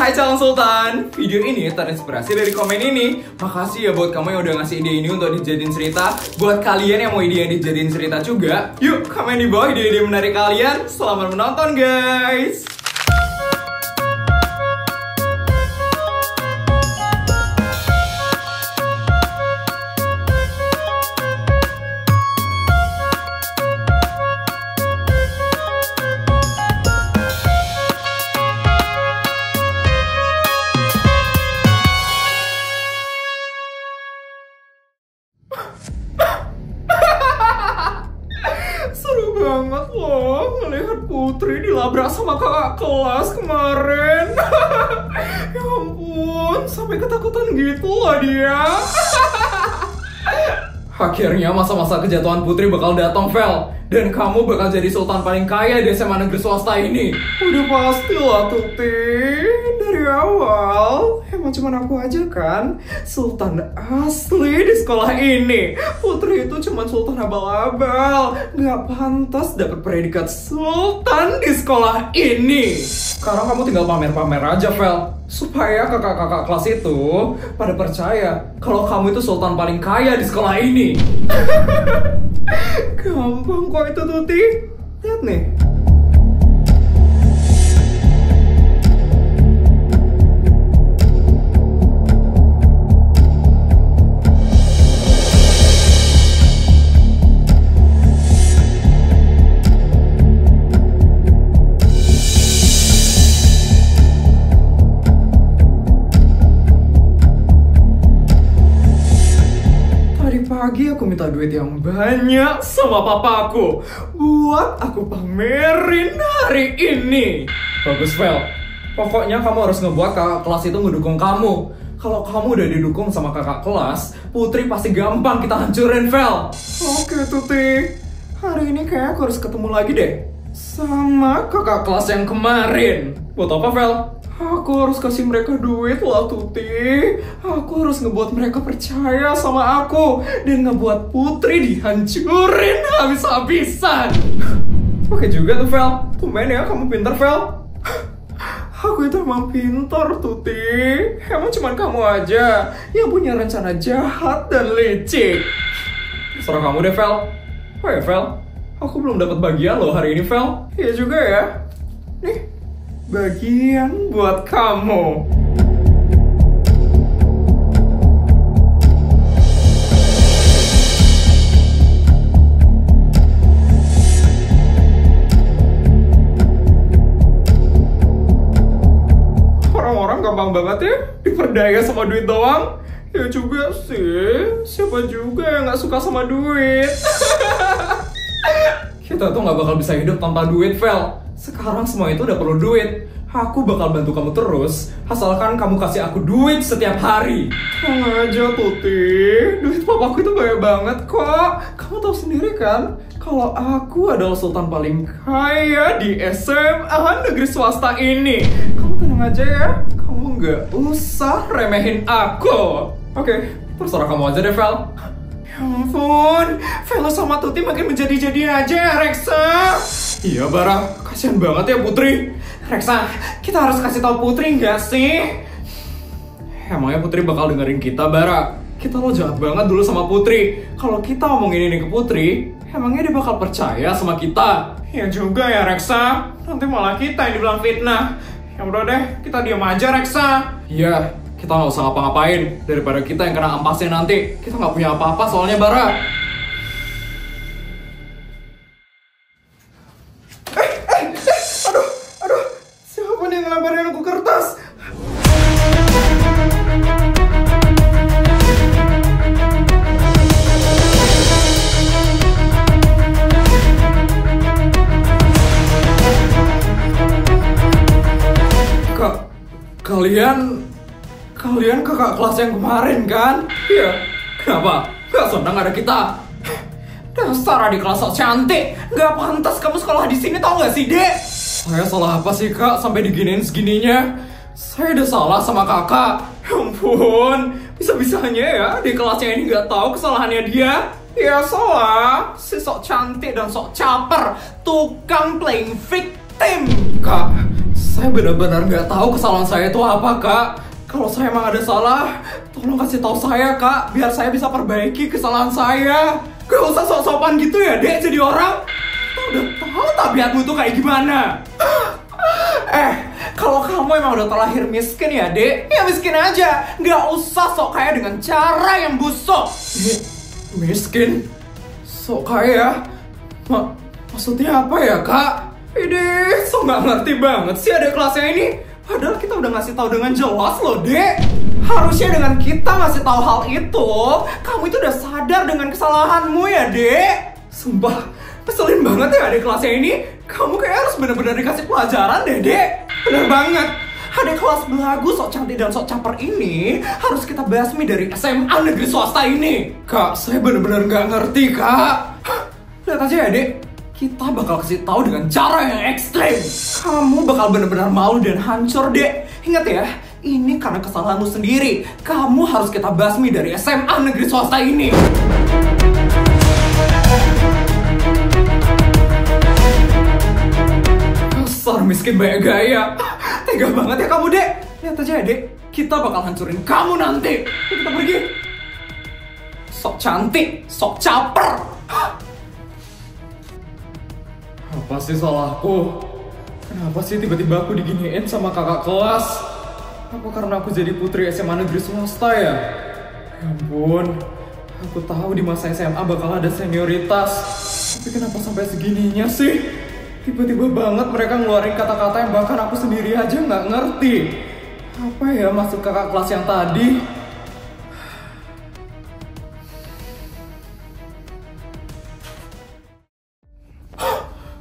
Hai calon sultan, video ini terinspirasi dari komen ini. Makasih ya buat kamu yang udah ngasih ide ini untuk dijadiin cerita. Buat kalian yang mau ide yang dijadiin cerita juga, yuk komen di bawah ide-ide menarik kalian. Selamat menonton guys. Seru banget loh ngelihat Putri dilabrak sama kakak kelas kemarin. Ya ampun, sampai ketakutan gitu loh dia. Akhirnya masa-masa kejatuhan Putri bakal datang, Vel. Dan kamu bakal jadi sultan paling kaya di SMA negeri swasta ini. Udah pastilah, Tuti. Dari awal, emang cuma aku aja kan sultan asli di sekolah ini. Putri itu cuma sultan abal-abal, gak pantas dapet predikat sultan di sekolah ini. Sekarang kamu tinggal pamer-pamer aja, Vel, supaya kakak-kakak kelas itu pada percaya kalau kamu itu sultan paling kaya di sekolah ini. Gampang kok itu, Tuti. Lihat nih. Pagi aku minta duit yang banyak sama papaku buat aku pamerin hari ini. Bagus, Vel. Pokoknya kamu harus ngebuat kakak kelas itu ngedukung kamu. Kalau kamu udah didukung sama kakak kelas, Putri pasti gampang kita hancurin, Vel. Oke, Tuti. Hari ini kayak aku harus ketemu lagi deh sama kakak kelas yang kemarin. Buat apa, Vel? Aku harus kasih mereka duit lah, Tuti. Aku harus ngebuat mereka percaya sama aku dan ngebuat Putri dihancurin habis-habisan. Oke juga tuh, Vel. Tumben ya kamu pintar, Vel. Aku itu emang pintar, Tuti. Emang cuman kamu aja yang punya rencana jahat dan licik. Terserah kamu deh, Vel. Oh ya, Vel, aku belum dapat bagian loh hari ini, Vel. Iya juga ya. Nih, bagian buat kamu. Orang-orang gampang banget ya diperdaya sama duit doang. Ya juga sih, siapa juga yang gak suka sama duit. Kita tuh gak bakal bisa hidup tanpa duit, Vel. Sekarang semua itu udah perlu duit. Aku bakal bantu kamu terus, asalkan kamu kasih aku duit setiap hari. Tenang aja, Tuti. Duit papaku itu banyak banget kok. Kamu tahu sendiri kan, kalau aku adalah sultan paling kaya di SMA negeri swasta ini. Kamu tenang aja ya, kamu nggak usah remehin aku. Oke, terserah kamu aja deh, Vel. Ya ampun, Vel sama Tuti makin menjadi-jadi aja ya, Reksa. Iya, Bara, kasihan banget ya Putri. Reksa, kita harus kasih tahu Putri nggak sih? Emangnya Putri bakal dengerin kita, Bara? Kita lo jahat banget dulu sama Putri. Kalau kita ngomongin ini ke Putri, emangnya dia bakal percaya sama kita? Ya juga ya, Reksa. Nanti malah kita yang dibilang fitnah. Ya udah deh, kita diam aja, Reksa. Iya, kita nggak usah ngapa-ngapain. Daripada kita yang kena ampasnya nanti. Kita nggak punya apa-apa soalnya, Bara. Kalian kakak kelas yang kemarin kan? Iya. Kenapa? Gak senang ada kita. Dasar adik kelas sok cantik. Gak pantas kamu sekolah di sini, tau gak sih, Dek? Saya salah apa sih, Kak, sampai diginiin segininya? Saya udah salah sama kakak. Ya ampun, bisa-bisanya ya di kelasnya ini gak tahu kesalahannya dia. Ya salah, si sok cantik dan sok caper, tukang playing victim. Kak, Saya benar-benar nggak tahu kesalahan saya itu apa, Kak. Kalau saya emang ada salah, tolong kasih tahu saya, Kak, biar saya bisa perbaiki kesalahan saya. Gak usah sok-sokan gitu ya, Dek, jadi orang. Kita udah tahu tabiatmu tuh kayak gimana. Kalau kamu emang udah terlahir miskin ya, Dek, ya miskin aja. Gak usah sok kaya dengan cara yang busuk. Miskin? Sok kaya? Maksudnya apa ya, Kak? Ide, so nggak ngerti banget sih ada kelasnya ini. Padahal kita udah ngasih tahu dengan jelas loh, Dek. Harusnya dengan kita ngasih tahu hal itu, kamu itu udah sadar dengan kesalahanmu ya, Dek. Sumpah, keselin banget ya adik kelasnya ini. Kamu kayak harus benar-benar dikasih pelajaran deh, Dek. Bener banget. Adik kelas belagu sok cantik dan sok caper ini harus kita basmi dari SMA negeri swasta ini. Kak, saya bener-bener nggak ngerti, Kak. Lihat aja ya, Dek. Kita bakal kasih tahu dengan cara yang ekstrem. Kamu bakal benar-benar malu dan hancur, Dek. Ingat ya, ini karena kesalahanmu sendiri. Kamu harus kita basmi dari SMA negeri swasta ini. Dasar miskin banyak gaya. Tega banget ya kamu, Dek. Lihat aja ya, Dek. Kita bakal hancurin kamu nanti. Yuk, kita pergi. Sok cantik, sok caper. Apa sih salahku? Kenapa sih tiba-tiba aku diginiin sama kakak kelas? Apa karena aku jadi putri SMA negeri swasta ya? Ya ampun, aku tahu di masa SMA bakal ada senioritas. Tapi kenapa sampai segininya sih? Tiba-tiba banget mereka ngeluarin kata-kata yang bahkan aku sendiri aja nggak ngerti. Apa ya maksud kakak kelas yang tadi?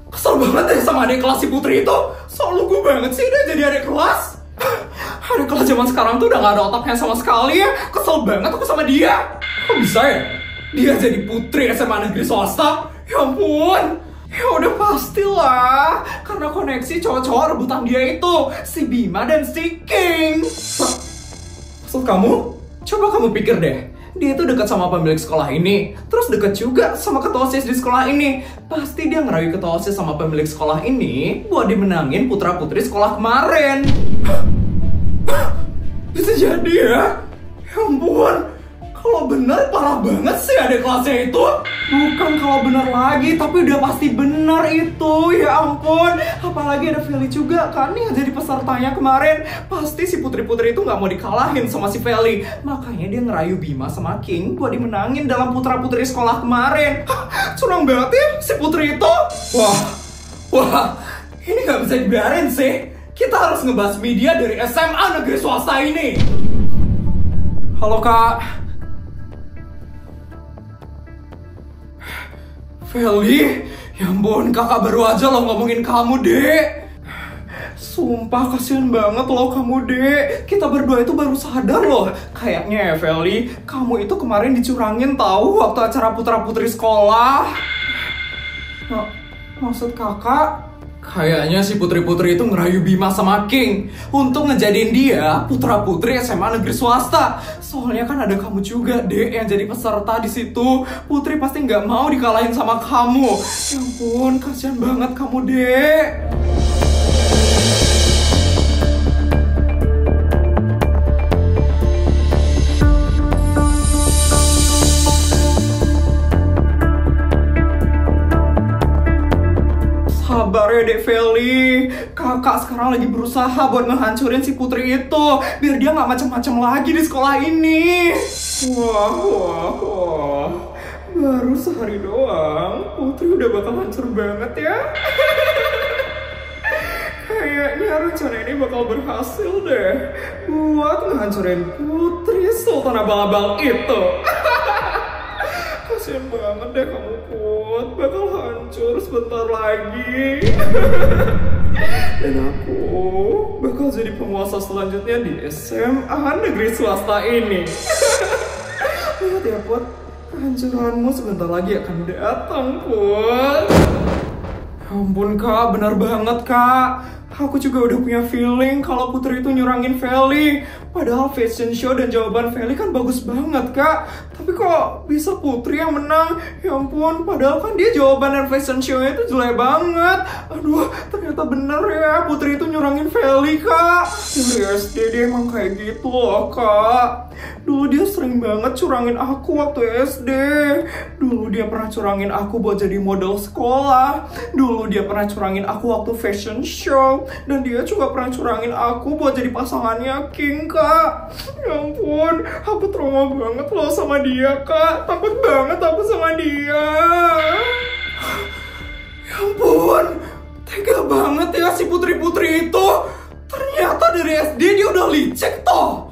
Kesel banget deh sama adik kelas si Putri itu. So lugu banget sih dia jadi adik kelas. Adik kelas zaman sekarang tuh udah gak ada otaknya sama sekali ya. Kesel banget aku sama dia. Kok bisa ya? Dia jadi putri SMA negeri swasta? Ya ampun. Ya udah pastilah. Karena koneksi cowok-cowok rebutan dia itu, si Bima dan si King. Maksud kamu? Coba kamu pikir deh. Dia tuh dekat sama pemilik sekolah ini, terus dekat juga sama ketua OSIS di sekolah ini. Pasti dia ngerayu ketua OSIS sama pemilik sekolah ini buat dimenangin putra-putri sekolah kemarin. Bisa jadi ya? Ya ampun, kalau benar parah banget sih adik kelasnya itu. Bukan kalau benar lagi, tapi udah pasti benar itu. Ya ampun, apalagi ada Feli juga kan yang jadi pesertanya kemarin. Pasti si putri-putri itu nggak mau dikalahin sama si Feli. Makanya dia ngerayu Bima sama King buat dimenangin dalam putra-putri sekolah kemarin. Curang banget ya si putri itu. Wah, ini nggak bisa dibiarin sih. Kita harus ngebahas media dari SMA negeri swasta ini. Halo, Kak. Feli, ya ampun, kakak baru aja lo ngomongin kamu, Dek. Sumpah kasihan banget lo kamu, Dek. Kita berdua itu baru sadar loh. Kayaknya ya, Feli, kamu itu kemarin dicurangin tahu waktu acara putra-putri sekolah. Maksud kakak? Kayaknya si putri-putri itu ngerayu Bima sama King untuk ngejadiin dia putra-putri SMA negeri swasta. Soalnya kan ada kamu juga, Dek, yang jadi peserta di situ. Putri pasti nggak mau dikalahin sama kamu. Ya ampun, kasihan banget kamu, Dek. Sabar ya, Dek Feli. Kakak sekarang lagi berusaha buat ngehancurin si Putri itu biar dia nggak macam-macam lagi di sekolah ini. Wah. Baru sehari doang, Putri udah bakal hancur banget ya. Kayaknya rencana ini bakal berhasil deh buat ngehancurin Putri Sultan Abang-abang itu. Kasian banget deh kamu, Put. Bakal hancur sebentar lagi. Dan aku bakal jadi penguasa selanjutnya di SMA negeri swasta ini. Lihat ya, Put. Kehancuranmu sebentar lagi akan datang, Put. Ya ampun, Kak. Benar banget, Kak. Aku juga udah punya feeling kalau Putri itu nyurangin Feli. Padahal fashion show dan jawaban Feli kan bagus banget, Kak. Tapi kok bisa Putri yang menang? Ya ampun, padahal kan dia jawaban dan fashion show-nya itu jelek banget. Aduh, ternyata bener ya, Putri itu nyurangin Feli, Kak. Dari SD dia emang kayak gitu loh, Kak. Dulu dia sering banget curangin aku waktu SD. Dulu dia pernah curangin aku buat jadi model sekolah. Dulu dia pernah curangin aku waktu fashion show. Dan dia juga pernah curangin aku buat jadi pasangannya King, Kak. Ya ampun, aku trauma banget loh sama dia, Kak. Takut banget aku sama dia. Ya ampun, tega banget ya si Putri-Putri itu. Ternyata dari SD dia udah licik toh.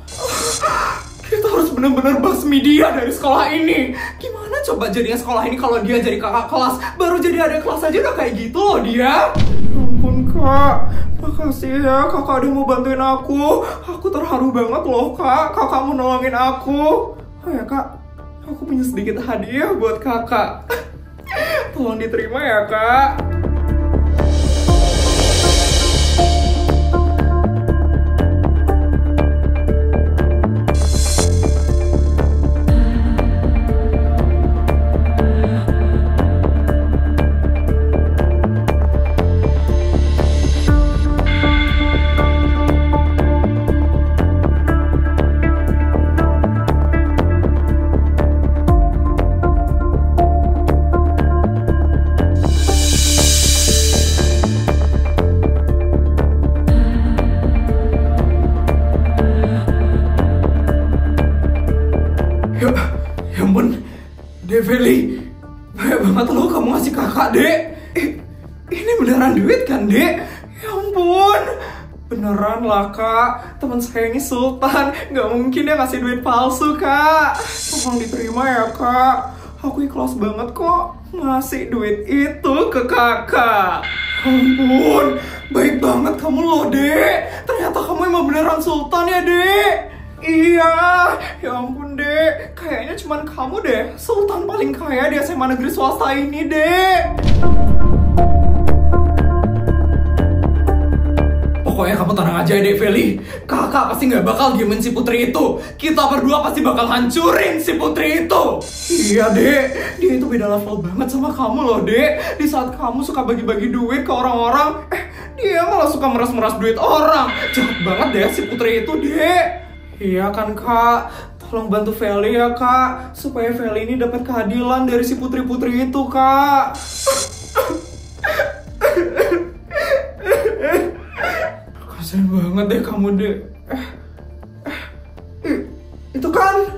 Kita harus bener-bener basmi dia dari sekolah ini. Gimana coba jadinya sekolah ini kalau dia jadi kakak kelas? Baru jadi adik kelas aja udah kayak gitu loh dia. Ya ampun, Kak. Makasih ya kakak udah mau bantuin aku. Aku terharu banget loh, Kak. Kakak mau nolongin aku. Oh ya, Kak. Aku punya sedikit hadiah buat kakak. Tolong diterima ya, Kak. Ya ampun, Feli, banyak banget lo kamu ngasih kakak, Dek. Ini beneran duit kan, Dek? Ya ampun, beneran lah, Kak. Teman saya ini Sultan, nggak mungkin dia ngasih duit palsu, Kak. Tolong diterima ya, Kak. Aku ikhlas banget kok ngasih duit itu ke kakak. Ampun, baik banget kamu loh, Dek. Ternyata kamu emang beneran Sultan ya, Dek. Iya, ya ampun, Dek. Kayaknya cuman kamu deh Sultan paling kaya di SMA negeri swasta ini, Dek. Pokoknya kamu tenang aja, Dek Feli. Kakak pasti nggak bakal diemin si Putri itu. Kita berdua pasti bakal hancurin si Putri itu. Iya, Dek. Dia itu beda level banget sama kamu loh, Dek. Di saat kamu suka bagi-bagi duit ke orang-orang, dia malah suka meras-meras duit orang. Jahat banget deh si Putri itu, Dek. Iya kan, Kak, tolong bantu Feli ya, Kak, supaya Feli ini dapat keadilan dari si Putri-Putri itu, Kak. Kasian banget deh kamu, Dek. Itu kan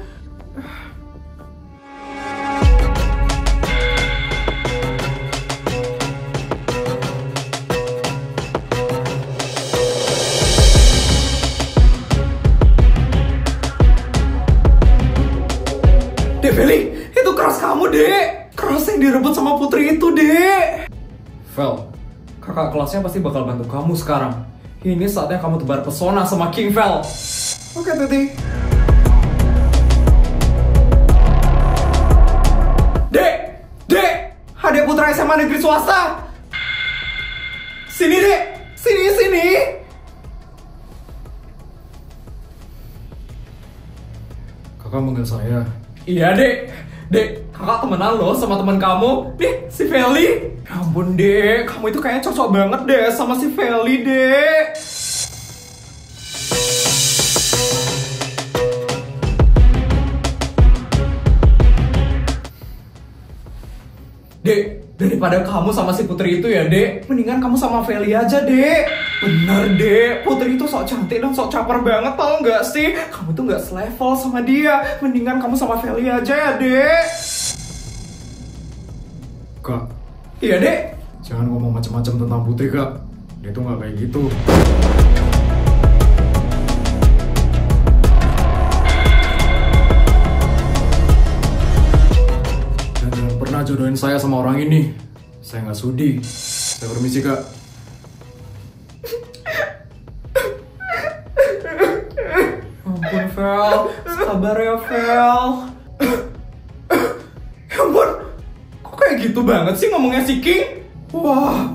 Dek Feli, itu keras kamu, Dek. Keras yang direbut sama Putri itu, Dek. Vel, kakak kelasnya pasti bakal bantu kamu sekarang. Ini saatnya kamu tebar pesona sama King, Vel. Oke, Titi. Dek, adik putra SMA negeri swasta. Sini, Dek. Sini. Kakak manggil saya. Iya, Dek, kakak temenan loh sama teman kamu. Nih, si Feli. Ya ampun, Dek, kamu itu kayaknya cocok banget deh sama si Feli, Dek. Dek, daripada kamu sama si Putri itu ya, Dek, mendingan kamu sama Feli aja, Dek. Bener, Dek, Putri itu sok cantik dan sok caper banget, tau gak sih? Kamu tuh gak selevel sama dia. Mendingan kamu sama Feli aja ya, Dek. Kak. Iya, Dek. Jangan ngomong macam-macam tentang Putri, Kak. Dia tuh gak kayak gitu. Dan jangan pernah jodohin saya sama orang ini. Saya gak sudi. Saya permisi, Kak. Ampun, Vel. Sabar ya, Vel. Ya ampun. Kok kayak gitu banget sih ngomongnya si King? Wah.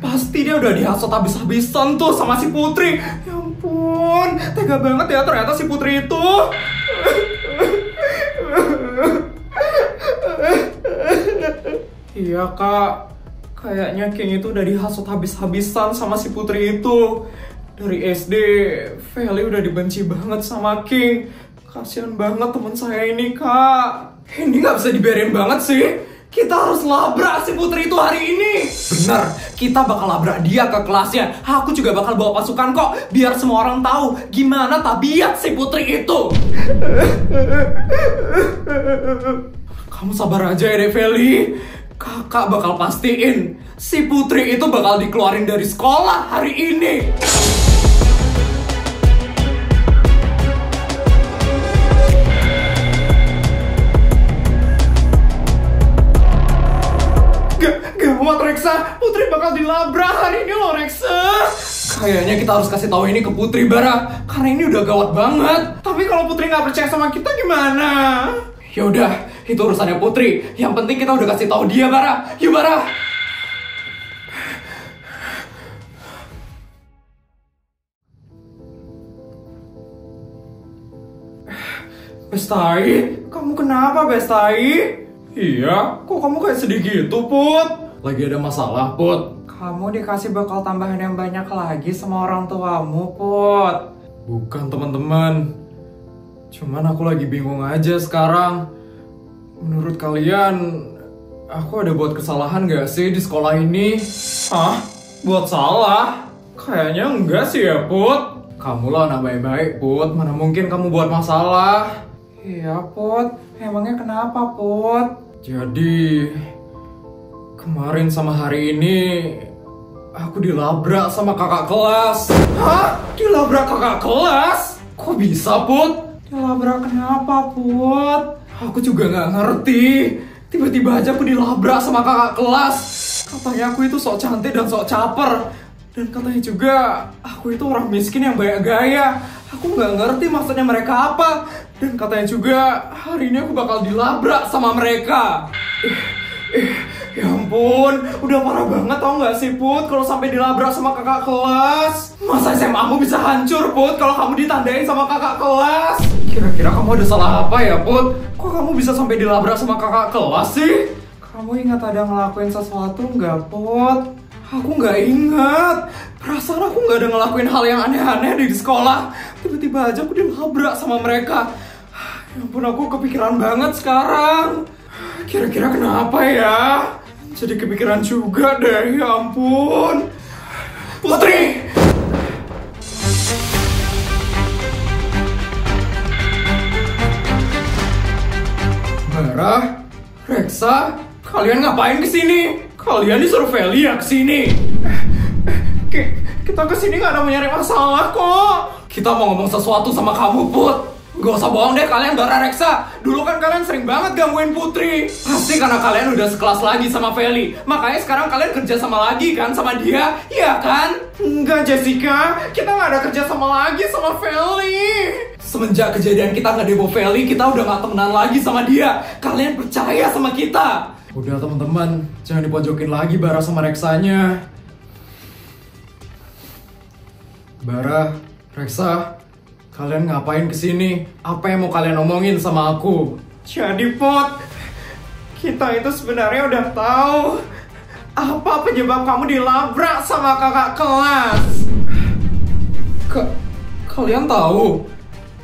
Pasti dia udah dihasut habis-habisan tuh sama si Putri. Ya ampun, tega banget ya ternyata si Putri itu. Iya kak, kayaknya King itu udah dihasut habis-habisan sama si Putri itu. Dari SD, Feli udah dibenci banget sama King. Kasian banget temen saya ini kak. Ini gak bisa dibiarin banget sih. Kita harus labrak si Putri itu hari ini. Bener, kita bakal labrak dia ke kelasnya. Aku juga bakal bawa pasukan kok, biar semua orang tahu gimana tabiat si Putri itu. Kamu sabar aja ya deh Feli. Kakak bakal pastiin si Putri itu bakal dikeluarin dari sekolah hari ini. Gawat Reksa, Putri bakal dilabrak hari ini loh Reksa. Kayaknya kita harus kasih tahu ini ke Putri Bara, karena ini udah gawat banget. Tapi kalau Putri nggak percaya sama kita gimana? Yaudah, itu urusannya Putri. Yang penting kita udah kasih tahu dia Bara. Yuk Bara. Bestai, kamu kenapa Bestai? Iya, kok kamu kayak sedih gitu Put? Lagi ada masalah Put? Kamu dikasih bakal tambahan yang banyak lagi sama orang tuamu Put. Bukan teman-teman, cuman aku lagi bingung aja sekarang. Menurut kalian, aku ada buat kesalahan gak sih di sekolah ini? Hah? Buat salah? Kayaknya enggak sih ya Put. Kamu lah anak baik-baik Put, mana mungkin kamu buat masalah. Iya Put, emangnya kenapa Put? Jadi kemarin sama hari ini aku dilabrak sama kakak kelas. Hah? Dilabrak kakak kelas? Kok bisa Put? Dilabrak kenapa Put? Aku juga gak ngerti. Tiba-tiba aja aku dilabrak sama kakak kelas. Katanya aku itu sok cantik dan sok caper. Dan katanya juga aku itu orang miskin yang banyak gaya. Aku gak ngerti maksudnya mereka apa. Dan katanya juga hari ini aku bakal dilabrak sama mereka. Ya ampun, udah parah banget tau gak sih Put kalau sampai dilabrak sama kakak kelas. Masa SMA-mu bisa hancur Put kalau kamu ditandain sama kakak kelas? Kira-kira kamu ada salah apa ya Put? Kok kamu bisa sampai dilabrak sama kakak kelas sih? Kamu ingat ada ngelakuin sesuatu nggak Put? Aku nggak ingat. Perasaan aku nggak ada ngelakuin hal yang aneh-aneh di sekolah. Tiba-tiba aja aku dilabrak sama mereka. Ya ampun, aku kepikiran banget sekarang. Kira-kira kenapa ya? Jadi kepikiran juga deh, ya ampun. Putri! Bara, Reksa, kalian ngapain kesini? Kalian disuruh Feli ya kesini? Kita kesini gak ada mau nyari masalah kok. Kita mau ngomong sesuatu sama kamu Put. Gak usah bohong deh kalian Bara Reksa. Dulu kan kalian sering banget gangguin Putri. Pasti karena kalian udah sekelas lagi sama Feli. Makanya sekarang kalian kerja sama lagi kan sama dia. Iya kan? Enggak Jessica, kita gak ada kerja sama lagi sama Feli. Semenjak kejadian kita ngedemo Feli, kita udah gak temenan lagi sama dia. Kalian percaya sama kita. Udah teman-teman, jangan dipojokin lagi Bara sama Reksanya. Bara, Reksa, kalian ngapain kesini? Apa yang mau kalian omongin sama aku? Jadi Put, kita itu sebenarnya udah tahu apa penyebab kamu dilabrak sama kakak kelas. Kalian tahu?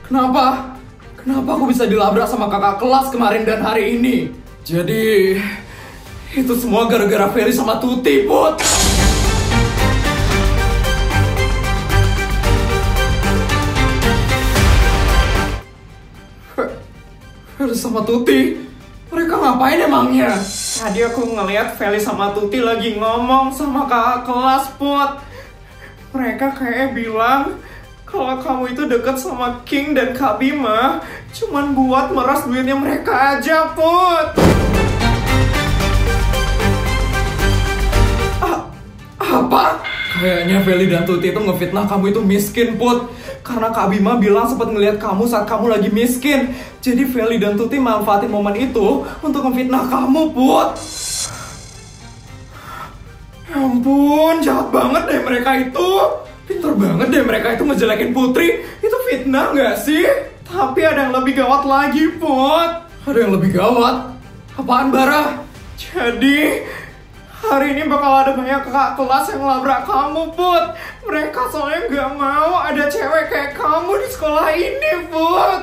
Kenapa? Kenapa aku bisa dilabrak sama kakak kelas kemarin dan hari ini? Jadi itu semua gara-gara Feli sama Tuti Put. Feli sama Tuti? Mereka ngapain emangnya? Tadi aku ngeliat Feli sama Tuti lagi ngomong sama kakak kelas Put. Mereka kayak bilang kalau kamu itu deket sama King dan Kak Bima cuman buat meras duitnya mereka aja Put. Apa? Kayaknya Feli dan Tuti itu ngefitnah kamu itu miskin Put. Karena Kak Bima bilang sempat ngeliat kamu saat kamu lagi miskin. Jadi Feli dan Tuti manfaatin momen itu untuk ngefitnah kamu Put. Ya ampun, jahat banget deh mereka itu. Pinter banget deh mereka itu ngejelekin Putri. Itu fitnah nggak sih? Tapi ada yang lebih gawat lagi, Put. Ada yang lebih gawat? Apaan, Bara? Jadi, hari ini bakal ada banyak kakak kelas yang labrak kamu, Put. Mereka soalnya nggak mau ada cewek kayak kamu di sekolah ini, Put.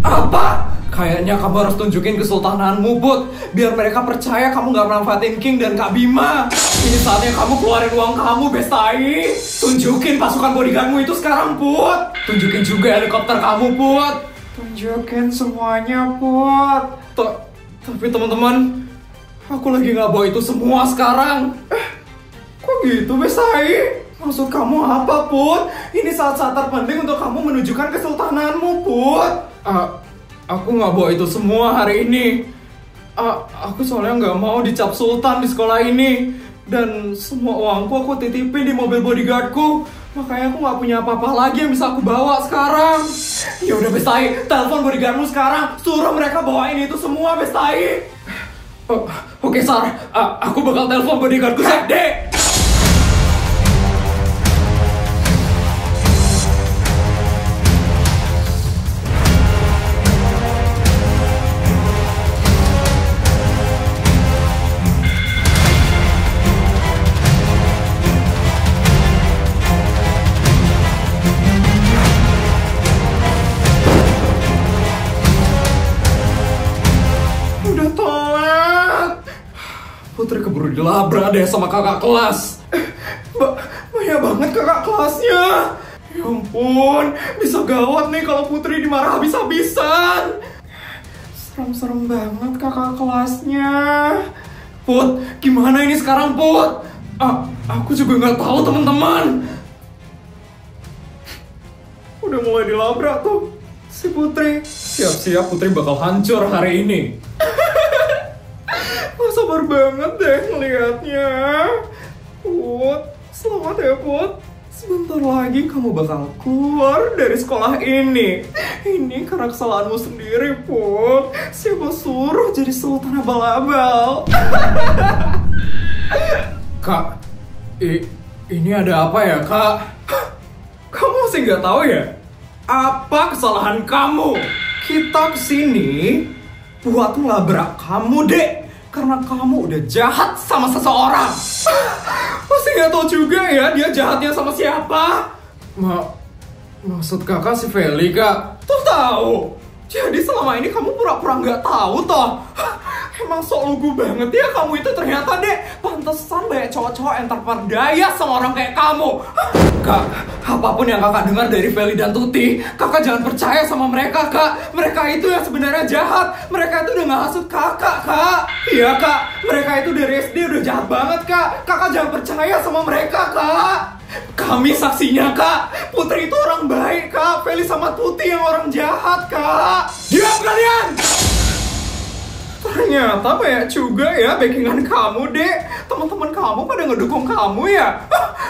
Apa? Kayaknya kamu harus tunjukin kesultananmu, Put. Biar mereka percaya kamu nggak manfaatin King dan Kak Bima. Ini saatnya kamu keluarin uang kamu, Bestai. Tunjukin pasukan bodyguardmu itu sekarang, Put. Tunjukin juga helikopter kamu, Put. Tunjukin semuanya, Put. Tapi teman-teman, aku lagi nggak bawa itu semua sekarang. Kok gitu, Bestai? Maksud kamu apa, Put? Ini saat-saat terpenting untuk kamu menunjukkan kesultananmu, Put. Aku nggak bawa itu semua hari ini. Aku soalnya nggak mau dicap sultan di sekolah ini. Dan semua uangku aku titipin di mobil bodyguardku. Makanya aku nggak punya apa-apa lagi yang bisa aku bawa sekarang. Ya udah, Bestai, telepon bodyguardmu sekarang. Suruh mereka bawain itu semua, Bestai. Oke, Sar. Aku bakal telepon bodyguardku, Dek. Putri keburu dilabrak deh sama kakak kelas. Banyak banget kakak kelasnya. Ya ampun, bisa gawat nih kalau Putri dimarah habis-habisan. Serem-serem banget kakak kelasnya. Put, gimana ini sekarang, Put? Aku juga nggak tahu, teman-teman. Udah mulai dilabrak tuh si Putri. Siap-siap Putri bakal hancur hari ini. Sabar banget deh ngeliatnya. Put, selamat ya, Put. Sebentar lagi kamu bakal keluar dari sekolah ini. Ini karena kesalahanmu sendiri, Put. Siapa suruh jadi sultan abal-abal? Kak, ini ada apa ya, Kak? Kamu masih nggak tahu ya? Apa kesalahan kamu? Kita kesini buat ngelabrak kamu, Dek. Karena kamu udah jahat sama seseorang. Masih gak tahu juga ya dia jahatnya sama siapa? Maksud kakak si Feli, Kak? Tuh tahu. Jadi selama ini kamu pura-pura gak tahu toh. Emang sok lugu banget ya kamu itu ternyata, Dek. Pantesan banyak cowok-cowok yang terperdaya sama orang kayak kamu. Kak, apapun yang kakak dengar dari Feli dan Tuti, kakak jangan percaya sama mereka, Kak. Mereka itu yang sebenarnya jahat. Mereka itu udah ngasut kakak, Kak. Iya, Kak. Mereka itu dari SD udah jahat banget, Kak. Kakak jangan percaya sama mereka, Kak. Kami saksinya, Kak. Putri itu orang baik, Kak. Feli sama Tuti yang orang jahat, Kak. Diam kalian! Ternyata banyak juga ya backingan kamu, Dek. Teman-teman kamu pada ngedukung kamu ya.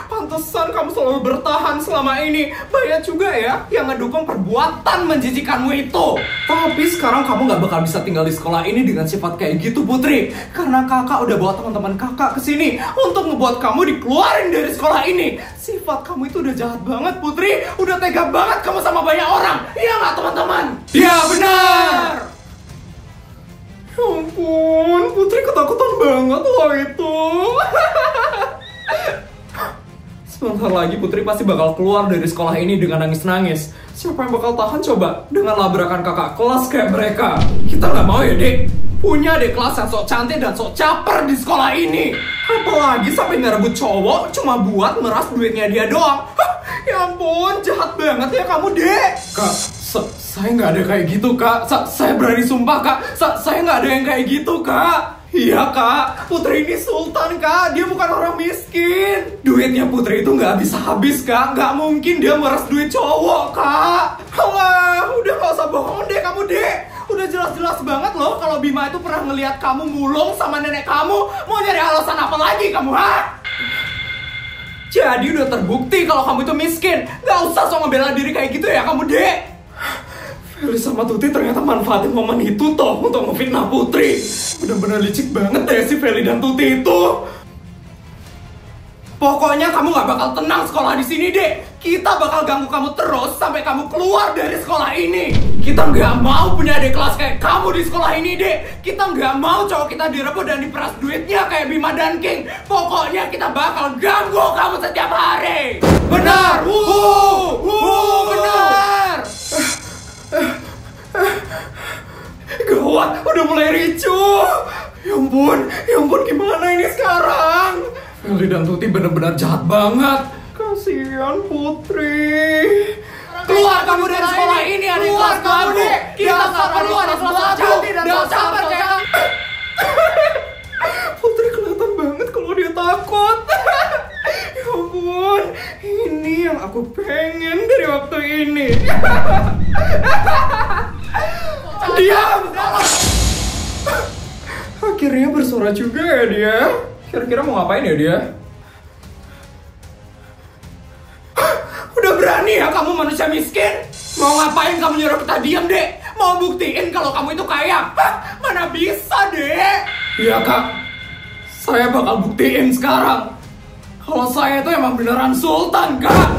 Pantesan kamu selalu bertahan selama ini. Banyak juga ya yang ngedukung perbuatan menjijikanmu itu. Tapi sekarang kamu gak bakal bisa tinggal di sekolah ini dengan sifat kayak gitu, Putri. Karena kakak udah bawa teman-teman kakak kesini untuk ngebuat kamu dikeluarin dari sekolah ini. Sifat kamu itu udah jahat banget, Putri. Udah tega banget kamu sama banyak orang. Iya gak, teman-teman? Iya, benar! Ya ampun, Putri ketakutan banget loh itu. Sebentar lagi Putri pasti bakal keluar dari sekolah ini dengan nangis-nangis. Siapa yang bakal tahan coba dengan labrakan kakak kelas kayak mereka? Kita nggak mau ya, Dek. Punya adik kelas yang sok cantik dan sok caper di sekolah ini. Apalagi sampai ngerebut cowok cuma buat meras duitnya dia doang. Ya ampun, jahat banget ya kamu, Dek. Kak, saya nggak ada kayak gitu, Kak. Saya berani sumpah, Kak. Saya nggak ada yang kayak gitu, Kak. Iya, Kak. Putri ini sultan, Kak. Dia bukan orang miskin. Duitnya Putri itu nggak habis-habis, Kak. Nggak mungkin dia meras duit cowok, Kak. Alah, udah nggak usah bohong deh kamu, Dek. Udah jelas-jelas banget loh kalau Bima itu pernah ngelihat kamu mulung sama nenek kamu. Mau nyari alasan apa lagi kamu, ha? Jadi udah terbukti kalau kamu itu miskin. Gak usah sok ngebela diri kayak gitu ya kamu, Dek. Feli sama Tuti ternyata manfaatin momen itu toh untuk ngefitnah Putri. Bener-bener licik banget deh si Feli dan Tuti itu. Pokoknya kamu gak bakal tenang sekolah di sini, Dek. Kita bakal ganggu kamu terus sampai kamu keluar dari sekolah ini. Kita nggak mau punya adik kelas kayak kamu di sekolah ini, Dek. Kita nggak mau cowok kita direbut dan diperas duitnya kayak Bima dan King. Pokoknya kita bakal ganggu kamu setiap hari. Benar, benar. Gawat, udah mulai ricuh. Ya ampun, gimana ini sekarang? Feli dan Tuti bener-bener jahat banget. Kasihan Putri. Keluar kamu dari sekolah ini, adik kelas kamu. Kita gak perlu adik kelas jati dan sabar kayak. Putri kelihatan banget kalau dia takut. Ya ampun, ini yang aku pengen dari waktu ini. Diam! Akhirnya bersuara juga ya dia. Kira-kira mau ngapain ya dia? Udah berani ya kamu manusia miskin? Mau ngapain kamu nyuruh kita diam, Dek? Mau buktiin kalau kamu itu kaya? Hah? Mana bisa, Dek? Iya, Kak. Saya bakal buktiin sekarang. Kalau saya itu emang beneran sultan, Kak.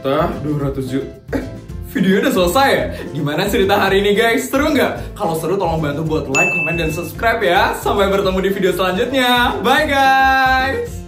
Juta, 200 juta. Videonya udah selesai ya? Gimana cerita hari ini guys? Seru nggak? Kalau seru tolong bantu buat like, comment, dan subscribe ya. Sampai bertemu di video selanjutnya. Bye guys!